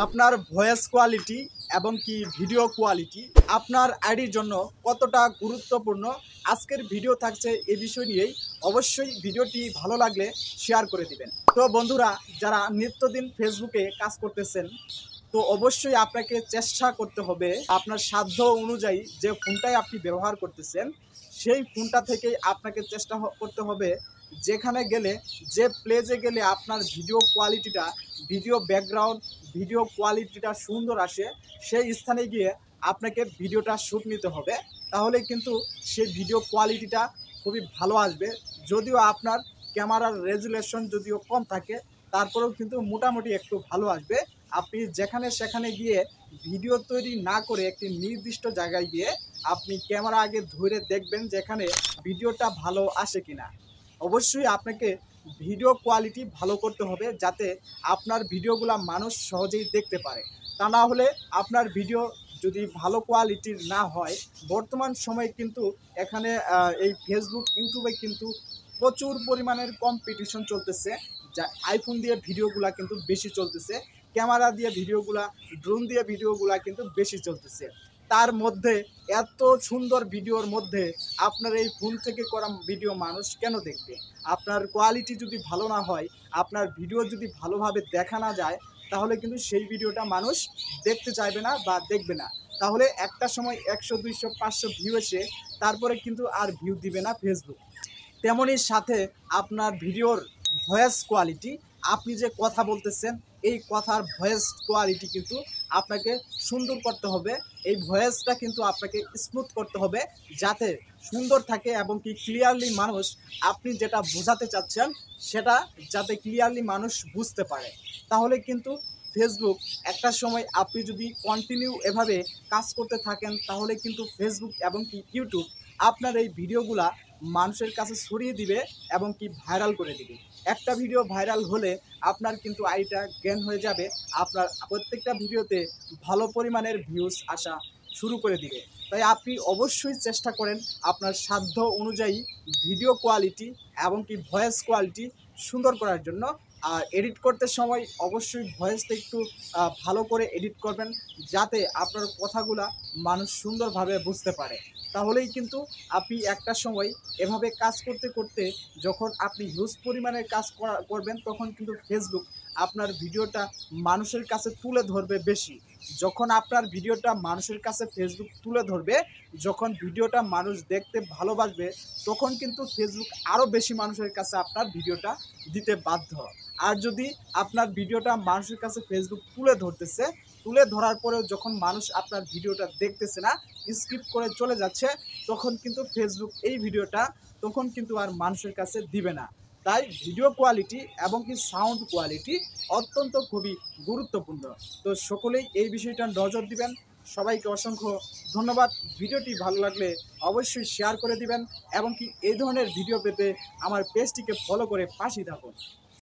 আপনার voice quality এবং কি ভিডিও কোয়ালিটি আপনার আইডির জন্য কতটা গুরুত্বপূর্ণ আজকের ভিডিও থাকছে এই বিষয় নিয়েই। অবশ্যই ভিডিওটি ভালো লাগলে শেয়ার করে দিবেন। তো বন্ধুরা, যারা নিত্যদিন ফেসবুকে কাজ করতেছেন, তো অবশ্যই আপনাকে চেষ্টা করতে হবে আপনার সাধ্য অনুযায়ী যে ফোনটাই আপনি ব্যবহার করতেছেন সেই ফোনটা থেকেই আপনাকে চেষ্টা করতে হবে যেখানে গেলে, যে প্লেসে গেলে আপনার ভিডিও কোয়ালিটিটা, ভিডিও ব্যাকগ্রাউন্ড, ভিডিও কোয়ালিটিটা সুন্দর আসে, সেই স্থানে গিয়ে আপনাকে ভিডিওটা শ্যুট নিতে হবে। তাহলে কিন্তু সেই ভিডিও কোয়ালিটিটা খুবই ভালো আসবে। যদিও আপনার ক্যামেরার রেজুলেশন যদিও কম থাকে, তারপরেও কিন্তু মোটামুটি একটু ভালো আসবে। আপনি যেখানে সেখানে গিয়ে ভিডিও তৈরি না করে একটি নির্দিষ্ট জায়গায় গিয়ে আপনি ক্যামেরা আগে ধরে দেখবেন যেখানে ভিডিওটা ভালো আসে কিনা। অবশ্যই আপনাকে ভিডিও কোয়ালিটি ভালো করতে হবে যাতে আপনার ভিডিওগুলো মানুষ সহজেই দেখতে পারে। তা না হলে আপনার ভিডিও যদি ভালো কোয়ালিটির না হয়, বর্তমান সময়ে কিন্তু এখানে এই ফেসবুক, ইউটিউবে কিন্তু প্রচুর পরিমাণের কম্পিটিশন চলতেছে। যা আইফোন দিয়ে ভিডিওগুলো কিন্তু বেশি চলতেছে, ক্যামেরা দিয়ে ভিডিওগুলা, ড্রোন দিয়ে ভিডিওগুলা কিন্তু বেশি চলতেছে। তার মধ্যে এত সুন্দর ভিডিওর মধ্যে আপনার এই ফোন থেকে করা ভিডিও মানুষ কেন দেখবে? আপনার কোয়ালিটি যদি ভালো না হয়, আপনার ভিডিও যদি ভালোভাবে দেখা না যায়, তাহলে কিন্তু সেই ভিডিওটা মানুষ দেখতে চাইবে না বা দেখবে না। তাহলে একটা সময় 100, 200, 500 ভিউ এসে তারপরে কিন্তু আর ভিউ দিবে না ফেসবুক। তেমনই সাথে আপনার ভিডিওর ভয়েস কোয়ালিটি, আপনি যে কথা বলতেছেন এই কথার ভয়েস কোয়ালিটি কিন্তু আপনাকে সুন্দর করতে হবে। এই ভয়েসটা কিন্তু আপনাকে স্মুথ করতে হবে যাতে সুন্দর থাকে এবং কি ক্লিয়ারলি মানুষ আপনি যেটা বোঝাতে চাচ্ছেন সেটা যাতে ক্লিয়ারলি মানুষ বুঝতে পারে। তাহলে কিন্তু ফেসবুক একটা সময় আপনি যদি কন্টিনিউ এভাবে কাজ করতে থাকেন, তাহলে কিন্তু ফেসবুক এবং কি ইউটিউব আপনার এই ভিডিওগুলা মানুষের কাছে ছড়িয়ে দিবে এবং কি ভাইরাল করে দিবে। একটা ভিডিও ভাইরাল হলে আপনার কিন্তু আইডিটা জ্ঞান হয়ে যাবে, আপনার প্রত্যেকটা ভিডিওতে ভালো পরিমাণের ভিউজ আসা শুরু করে দিবে। তাই আপনি অবশ্যই চেষ্টা করেন আপনার সাধ্য অনুযায়ী ভিডিও কোয়ালিটি এবং কি ভয়েস কোয়ালিটি সুন্দর করার জন্য। আর এডিট করতে সময় অবশ্যই ভয়েসটা একটু ভালো করে এডিট করবেন যাতে আপনার কথাগুলা মানুষ সুন্দরভাবে বুঝতে পারে। তাহলেই কিন্তু আপনি একটা সময় এভাবে কাজ করতে করতে যখন আপনি হিউজ পরিমাণের কাজ করবেন, তখন কিন্তু ফেসবুক আপনার ভিডিওটা মানুষের কাছে তুলে ধরবে বেশি। যখন আপনার ভিডিওটা মানুষের কাছে ফেসবুক তুলে ধরবে, যখন ভিডিওটা মানুষ দেখতে ভালোবাসবে, তখন কিন্তু ফেসবুক আরও বেশি মানুষের কাছে আপনার ভিডিওটা দিতে বাধ্য। আর যদি আপনার ভিডিওটা মানুষের কাছে ফেসবুক তুলে ধরার পরেও যখন মানুষ আপনার ভিডিওটা দেখতেছে না, স্কিপ করে চলে যাচ্ছে, তখন কিন্তু ফেসবুক এই ভিডিওটা তখন কিন্তু আর মানুষের কাছে দিবে না। তাই ভিডিও কোয়ালিটি এবং কি সাউন্ড কোয়ালিটি অত্যন্ত খুবই গুরুত্বপূর্ণ। তো সকলেই এই বিষয়টা নজর দিবেন। সবাইকে অসংখ্য ধন্যবাদ। ভিডিওটি ভালো লাগলে অবশ্যই শেয়ার করে দিবেন এবং কি এই ধরনের ভিডিও পেতে আমার পেজটিকে ফলো করে পাশে থাকুন।